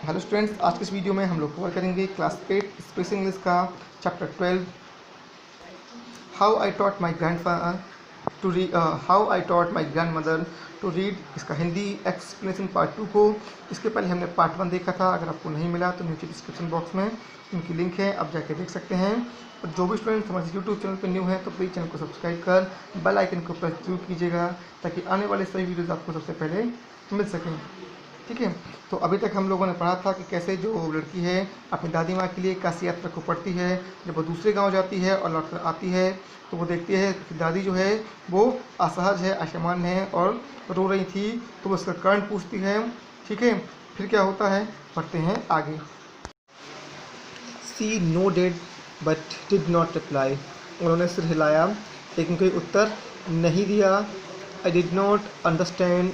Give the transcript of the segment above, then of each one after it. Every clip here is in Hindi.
हेलो स्टूडेंट्स, आज के इस वीडियो में हम लोग कवर करेंगे क्लास 8 स्पेशल इंग्लिश का chapter 12 how I taught my grand mother to read. इसका हिंदी एक्सप्लेनेशन पार्ट 2 को, इसके पहले हमने पार्ट 1 देखा था। अगर आपको नहीं मिला तो नीचे डिस्क्रिप्शन बॉक्स में उनकी लिंक है, आप जाके देख सकते हैं। और जो भी स्टूडेंट्स हमारे यूट्यूब चैनल पर न्यू हैं तो प्लीज़ चैनल को सब्सक्राइब कर बेल आइकन को प्रेस जरूर कीजिएगा ताकि आने वाले सभी वीडियोज़ आपको सबसे पहले मिल सकें। ठीक है, तो अभी तक हम लोगों ने पढ़ा था कि कैसे जो लड़की है अपनी दादी माँ के लिए काशी यात्रा को पढ़ती है। जब वो दूसरे गांव जाती है और लौट कर आती है तो वो देखती है कि दादी जो है वो असहज है, असामान्य है और रो रही थी। तो वो उसका कारण पूछती है। ठीक है, फिर क्या होता है, पढ़ते हैं आगे। She nodded but did not reply. उन्होंने सिर हिलाया लेकिन कोई उत्तर नहीं दिया। I did not understand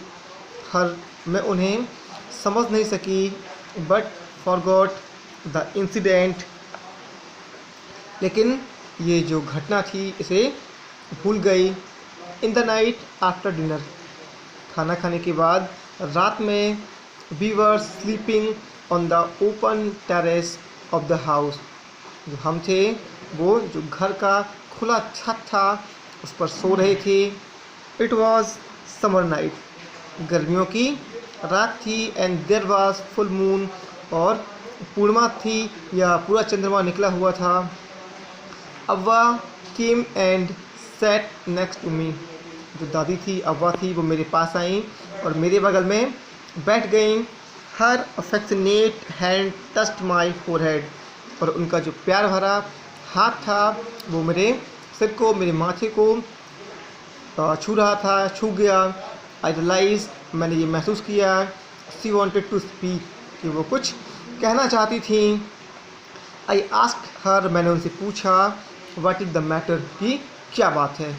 her. मैं उन्हें समझ नहीं सकी। But forgot the incident. लेकिन ये जो घटना थी इसे भूल गई। In the night after dinner. खाना खाने के बाद रात में we were sleeping on the open terrace of the house. जो हम थे वो जो घर का खुला छत था उस पर सो रहे थे। It was summer night. गर्मियों की रात थी। And there was full moon. और पूर्णिमा थी या पूरा चंद्रमा निकला हुआ था। Avva came and sat next to me. जो दादी थी, अव्वा थी, वो मेरे पास आई और मेरे बगल में बैठ गई। Her affectionate hand touched my forehead. और उनका जो प्यार भरा हाथ था वो मेरे सिर को, मेरे माथे को छू रहा था, छू गया। आई रियलाइज, मैंने ये महसूस किया। शी वॉन्टेड टू स्पीक, कि वो कुछ कहना चाहती थी। आई आस्क्ड हर, मैंने उनसे पूछा व्हाट इज़ द मैटर, कि क्या बात है।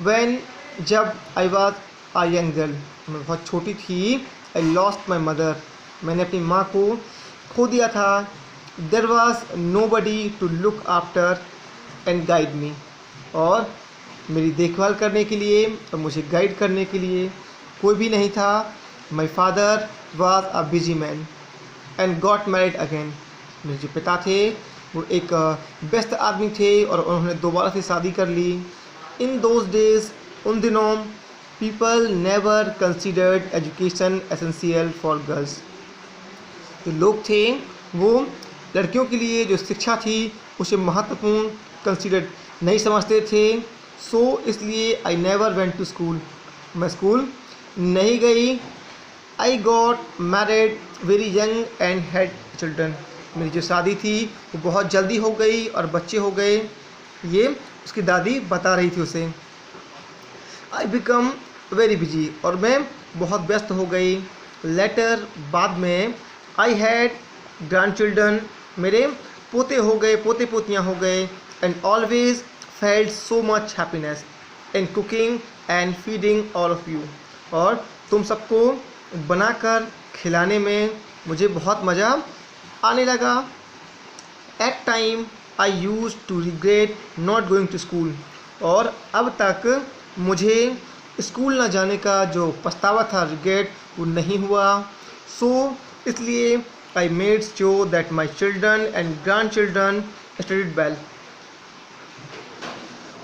व्हेन, जब I was a young girl, मैं बहुत छोटी थी। आई लॉस्ट माई मदर, मैंने अपनी माँ को खो दिया था। There was nobody to look after and guide me. और मेरी देखभाल करने के लिए और मुझे गाइड करने के लिए कोई भी नहीं था। My father was a busy man and got married again. मेरे जो पिता थे वो एक व्यस्त आदमी थे और उन्होंने दोबारा से शादी कर ली। इन दोज डेज, उन दिनों, people never considered education essential for girls. जो लोग थे वो लड़कियों के लिए जो शिक्षा थी उसे महत्वपूर्ण कंसिडर नहीं समझते थे। सो इसलिए I never went to school, मैं स्कूल नहीं गई। I got married very young and had children. मेरी जो शादी थी वो बहुत जल्दी हो गई और बच्चे हो गए। ये उसकी दादी बता रही थी उसे। आई बिकम वेरी बिजी, और मैं बहुत व्यस्त हो गई। लेटर, बाद में, आई हैड ग्रैंड चिल्ड्रन, मेरे पोते हो गए, पोते पोतियाँ हो गए। And always felt so much happiness in cooking and feeding all of you. और तुम सबको बनाकर खिलाने में मुझे बहुत मज़ा आने लगा। At time I used to regret not going to school. और अब तक मुझे स्कूल न जाने का जो पछतावा था, रिग्रेट, वो नहीं हुआ। सो इसलिए I made sure that my children and grand children studied well.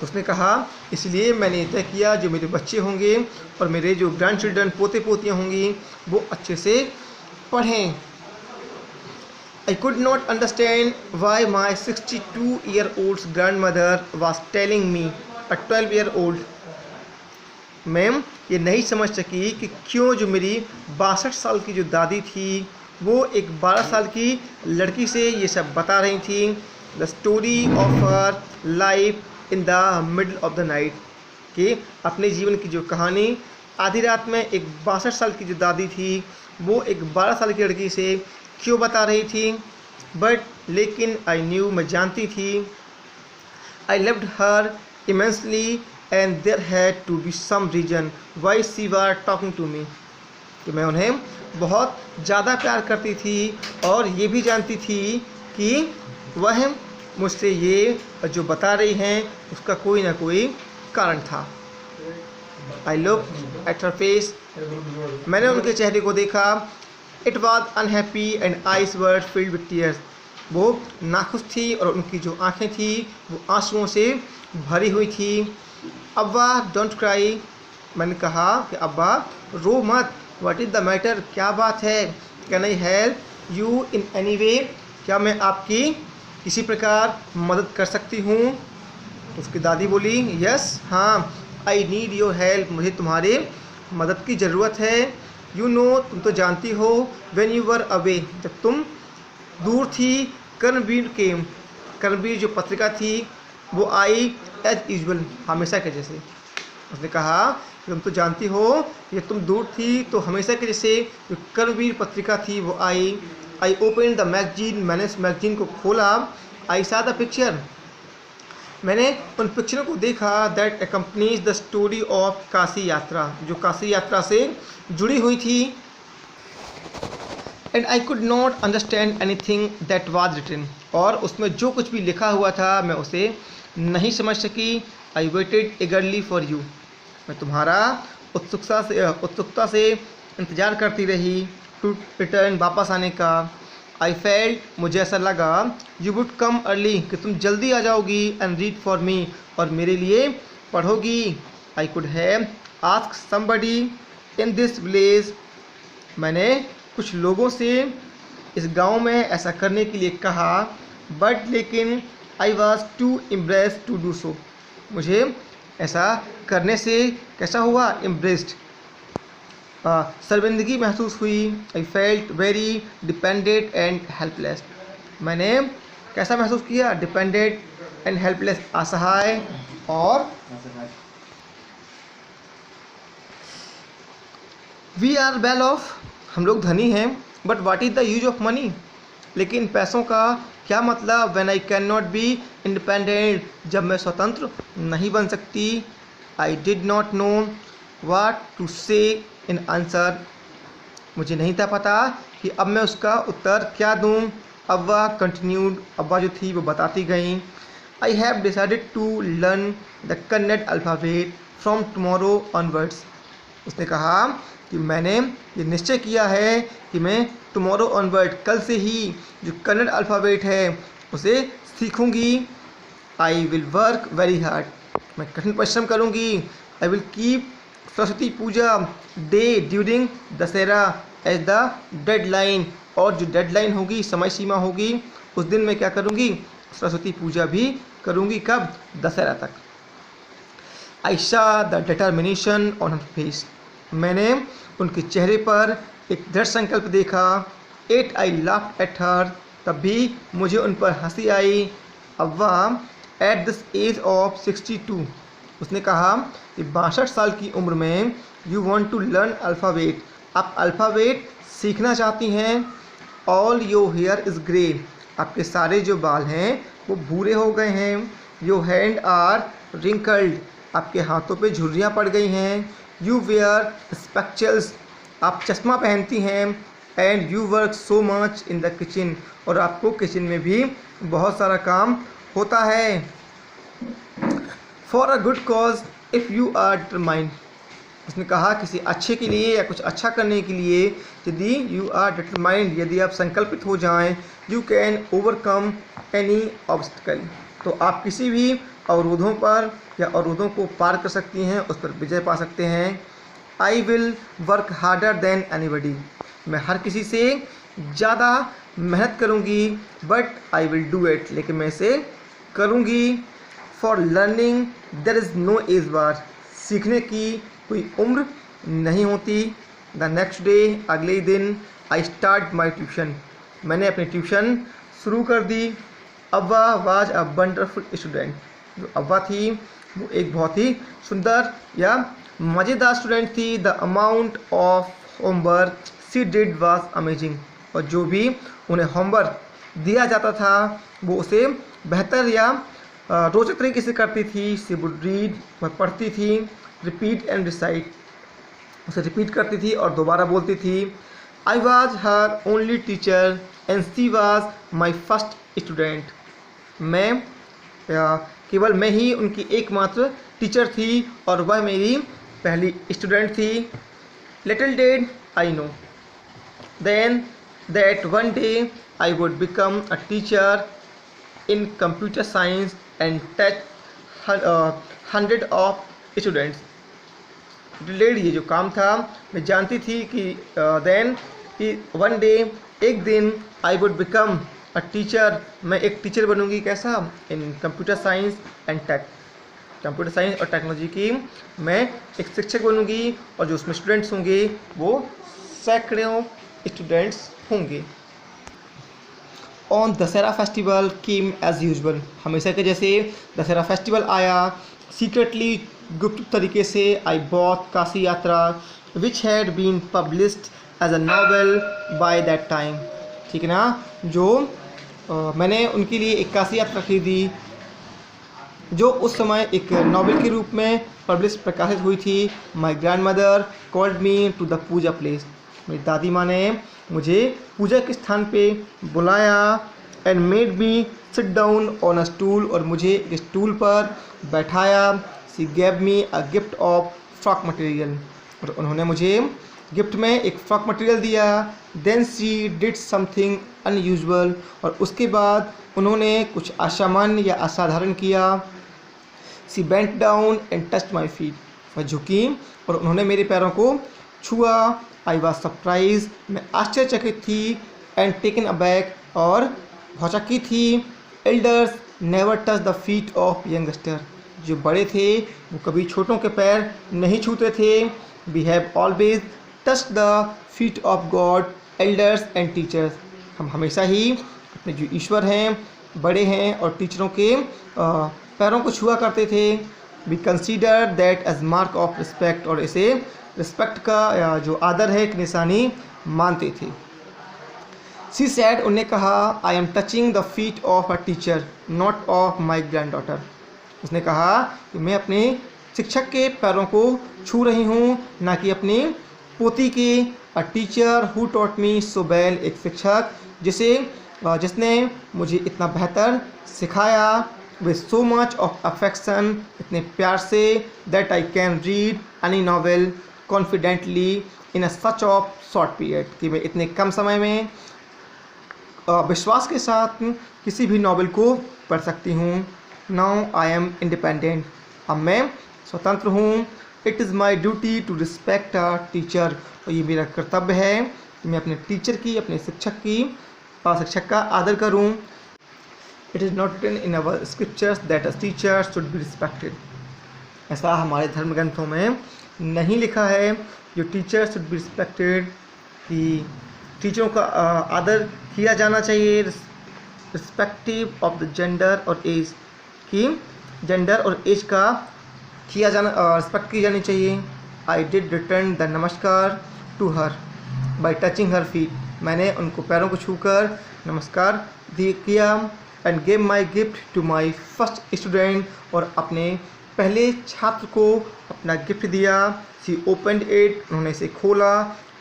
उसने कहा इसलिए मैंने तय किया जो मेरे बच्चे होंगे और मेरे जो ग्रैंड चिल्ड्रन, पोते पोतियाँ होंगी, वो अच्छे से पढ़ें। आई could not understand why my 62-year-old grand mother was telling me a 12-year-old। Ma'am ये नहीं समझ सकी कि क्यों जो मेरी 62 साल की जो दादी थी वो एक 12 साल की लड़की से ये सब बता रही थी। The story of her life in the middle of the night, कि अपने जीवन की जो कहानी आधी रात में एक 62 साल की जो दादी थी वो एक 12 साल की लड़की से क्यों बता रही थी। बट लेकिन आई न्यू, मैं जानती थी। I loved her immensely and there had to be some reason why she were talking to me, कि मैं उन्हें बहुत ज़्यादा प्यार करती थी और ये भी जानती थी कि वह मुझसे ये जो बता रही हैं उसका कोई ना कोई कारण था। I look at her face, मैंने उनके चेहरे को देखा। It was unhappy and eyes were filled with tears. वो नाखुश थी और उनकी जो आंखें थी वो आंसुओं से भरी हुई थी। अब्बा डोंट क्राई, मैंने कहा कि अब्बा रो मत। व्हाट इज़ द मैटर, क्या बात है। Can I help you in any way, क्या मैं आपकी किसी प्रकार मदद कर सकती हूँ। तो उसकी दादी बोली यस, हाँ, आई नीड योर हेल्प, मुझे तुम्हारे मदद की ज़रूरत है। यू नो, तुम तो जानती हो, व्हेन यू वर अवे, जब तुम दूर थी, कर्णवीर जो पत्रिका थी वो आई एज यूजल, हमेशा के जैसे। उसने कहा कि तुम तो जानती हो कि तुम दूर थी तो हमेशा के जैसे जो कर्णवीर पत्रिका थी वो आई। आई ओपन द मैगजीन, मैंने इस मैगजीन को खोला। आई सा द पिक्चर, मैंने उन पिक्चरों को देखा that accompanies the story of Kashi yatra, जो काशी यात्रा से जुड़ी हुई थी। And I could not understand anything that was written, और उसमें जो कुछ भी लिखा हुआ था मैं उसे नहीं समझ सकी। I waited eagerly for you, मैं तुम्हारा उत्सुकता से इंतज़ार करती रही टू रिटर्न, वापस आने का। आई फेल्ट, मुझे ऐसा लगा, यू वुड कम अर्ली, कि तुम जल्दी आ जाओगी, एंड रीड फॉर मी, और मेरे लिए पढ़ोगी। I could have ask somebody in this village, मैंने कुछ लोगों से इस गांव में ऐसा करने के लिए कहा, बट लेकिन I was too impressed to do so, मुझे ऐसा करने से कैसा हुआ, इम्प्रेस्ड, शर्मिंदगी महसूस हुई। I felt very dependent and helpless, मैंने कैसा महसूस किया, डिपेंडेंट एंड हेल्पलेस, असहाय और वी आर वेल ऑफ, हम लोग धनी हैं, but what is the use of money, लेकिन पैसों का क्या मतलब, when I can not be independent, जब मैं स्वतंत्र नहीं बन सकती। I did not know what to say in answer, मुझे नहीं था पता कि अब मैं उसका उत्तर क्या दूँ। अब्बा कंटिन्यूड, अब्बा जो थी वो बताती गई। I have decided to learn the Kannada alphabet from tomorrow onwards, उसने कहा कि मैंने ये निश्चय किया है कि मैं टुमारो ऑनवर्ड, कल से ही जो कन्नड़ अल्फ़ाबेट है उसे सीखूंगी। I will work very hard, मैं कठिन परिश्रम करूंगी। I will keep Saraswati Puja day during Dussehra as the deadline, और जो डेडलाइन होगी, समय सीमा होगी, उस दिन मैं क्या करूंगी, सरस्वती पूजा भी करूंगी। कब, दशहरा तक। I saw the determination on her face, मैंने उनके चेहरे पर एक दृढ़ संकल्प देखा। At I laughed at her, तब भी मुझे उन पर हंसी आई। Avva at this age of 62, उसने कहा कि 62 साल की उम्र में you want to learn alphabet, आप अल्फ़ाबेट सीखना चाहती हैं। All your hair is grey, आपके सारे जो बाल हैं वो भूरे हो गए हैं। योर हैंड आर रिंकल्ड, आपके हाथों पे झुर्रियाँ पड़ गई हैं। यू वेयर स्पेक्चल्स, आप चश्मा पहनती हैं। And you work so much in the kitchen, और आपको किचन में भी बहुत सारा काम होता है। For a good cause if you are determined, उसने कहा किसी अच्छे के लिए या कुछ अच्छा करने के लिए यदि यू आर डिटरमाइंड, यदि आप संकल्पित हो जाएं, you can overcome any obstacle, तो आप किसी भी अवरोधों पर या अवरोधों को पार कर सकती हैं, उस पर विजय पा सकते हैं। I will work harder than anybody, मैं हर किसी से ज़्यादा मेहनत करूँगी। But I will do it, लेकिन मैं इसे करूँगी। For learning there is no age bar, सीखने की कोई उम्र नहीं होती। द नेक्स्ट डे, अगले ही दिन, आई स्टार्ट माई ट्यूशन, मैंने अपनी ट्यूशन शुरू कर दी। अव्वा वाज अ वंडरफुल स्टूडेंट, जो अव्वा थी वो एक बहुत ही सुंदर या मज़ेदार स्टूडेंट थी। The amount of homework she did was amazing, और जो भी उन्हें होमवर्क दिया जाता था वो उसे बेहतर या रोचक तरीके से करती थी। शी वुड रीड, वह पढ़ती थी। रिपीट एंड रिसाइट, उसे रिपीट करती थी और दोबारा बोलती थी। I was her only teacher and she was my first student, मैं केवल मैं ही उनकी एकमात्र टीचर थी और वह मेरी पहली स्टूडेंट थी। Little did I know, then that one day I would become a teacher in computer science and teach hundred of students. Related ये जो काम था, मैं जानती थी कि देन कि वन डे, एक दिन, I would become a teacher, मैं एक टीचर बनूंगी। कैसा? In computer science and tech, computer science और टेक्नोलॉजी की मैं एक शिक्षक बनूंगी, और जो उसमें स्टूडेंट्स होंगे वो सैकड़ों स्टूडेंट्स होंगे। On Dussehra festival came as usual, हमेशा के जैसे दशहरा फेस्टिवल आया। सीक्रेटली, गुप्त तरीके से, आई bought Kashi Yatra which had been published as a novel by that time. ठीक है ना? जो मैंने उनके लिए एक काशी यात्रा खरीदी जो उस समय एक नॉवेल के रूप में प्रकाशित हुई थी। My grand mother called me to the puja place, मेरी दादी माँ ने मुझे पूजा के स्थान पे बुलाया। And made me sit down on a stool, और मुझे एक स्टूल पर बैठाया। She gave me a gift of frock material, और उन्होंने मुझे गिफ्ट में एक फ्रॉक मटेरियल दिया। Then she did something unusual, और उसके बाद उन्होंने कुछ असामान्य या असाधारण किया। She bent down and touched my feet, वह झुकी और उन्होंने मेरे पैरों को छुआ। आई वॉज सरप्राइज, मैं आश्चर्यचकित थी। एंड टेकन अबैक, और भौचक्की थी। Elders never touch the feet of youngster, जो बड़े थे वो कभी छोटों के पैर नहीं छूते थे। We have always touch the feet of God, elders and teachers, हम हमेशा ही अपने जो ईश्वर हैं, बड़े हैं और टीचरों के पैरों को छुआ करते थे। We consider that as mark of respect, और इसे रिस्पेक्ट का जो आदर है एक निशानी मानते थे। सी सैड, उन्होंने कहा, I am touching the feet of a teacher not of my grand daughter, उसने कहा कि मैं अपने शिक्षक के पैरों को छू रही हूँ, ना कि अपनी पोती के। A teacher who taught me so well, एक शिक्षक जिसने मुझे इतना बेहतर सिखाया। With so much of affection, इतने प्यार से, that I can read any novel confidently in a such of short period, कि मैं इतने कम समय में विश्वास के साथ किसी भी नॉवेल को पढ़ सकती हूँ। नाउ आई एम इंडिपेंडेंट, अब मैं स्वतंत्र हूँ। It is my duty to respect a teacher, और ये मेरा कर्तव्य है कि मैं अपने टीचर की, अपने शिक्षक का आदर करूँ। It is not written in our scriptures that a teacher should be respected, ऐसा हमारे धर्म ग्रंथों में नहीं लिखा है जो टीचर शुड बी रिस्पेक्टेड, कि टीचरों का आदर किया जाना चाहिए रिस्पेक्टिव ऑफ द जेंडर और एज, कि जेंडर और एज का किया जाना, रिस्पेक्ट की जानी चाहिए। I did return the namaskar to her by touching her feet, मैंने उनको पैरों को छूकर नमस्कार किया। And gave my gift to my first student, और अपने पहले छात्र को अपना गिफ्ट दिया। सी ओपनड इट, उन्होंने इसे खोला।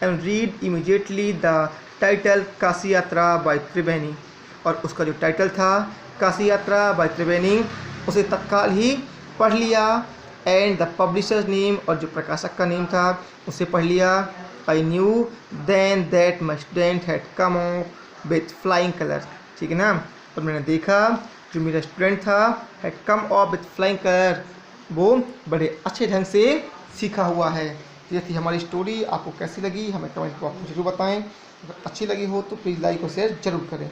And read immediately the title Kashi यात्रा बाय त्रिवेणी, और उसका जो टाइटल था काशी यात्रा बाय त्रिवेणी, उसे तत्काल ही पढ़ लिया। एंड द पब्लिशर्स नेम, और जो प्रकाशक का नेम था उसे पढ़ लिया। I knew then that my student had come off with flying colour, ठीक है ना? और मैंने देखा जो मेरा स्टूडेंट था had come off with flying colour, वो बड़े अच्छे ढंग से सीखा हुआ है। ये थी हमारी स्टोरी। आपको कैसी लगी हमें कमेंट बॉक्स में जरूर बताएं। अगर अच्छी लगी हो तो प्लीज़ लाइक और शेयर जरूर करें।